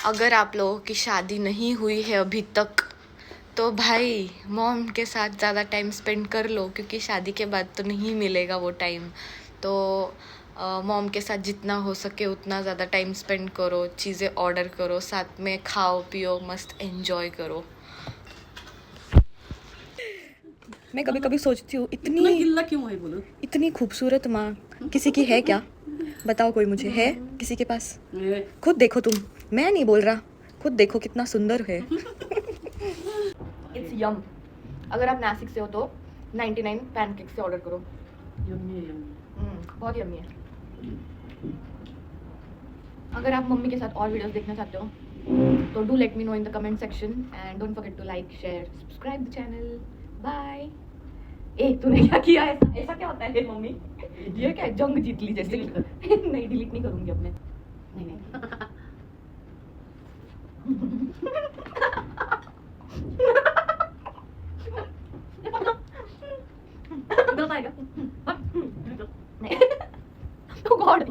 अगर आप लोगों की शादी नहीं हुई है अभी तक तो भाई मॉम के साथ ज़्यादा टाइम स्पेंड कर लो, क्योंकि शादी के बाद तो नहीं मिलेगा वो टाइम। तो मॉम के साथ जितना हो सके उतना ज़्यादा टाइम स्पेंड करो, चीज़ें ऑर्डर करो, साथ में खाओ पियो, मस्त एंजॉय करो। मैं कभी कभी सोचती हूँ इतना गिल्ला क्यों है बोलो? इतनी खूबसूरत माँ किसी की है क्या? बताओ कोई मुझे, है किसी के पास? खुद देखो तुम, मैं नहीं बोल रहा, खुद देखो कितना सुंदर है। इट्स यम। अगर आप नासिक से हो तो 99 पैनकेक से ऑर्डर करो। यम्मी है, यम्मी। बहुत यम्मी है। अगर आप मम्मी के साथ और वीडियोस देखना चाहते हो तो do let me know in the comment section and don't forget to like share subscribe the channel. Bye. ए तूने क्या किया? ऐसा ऐसा क्या होता है मम्मी? ये क्या जंग जीत ली जैसे? नहीं डिलीट नहीं करूंगी अब मैं। नहीं नहीं गलत आएगा। नहीं। Oh God.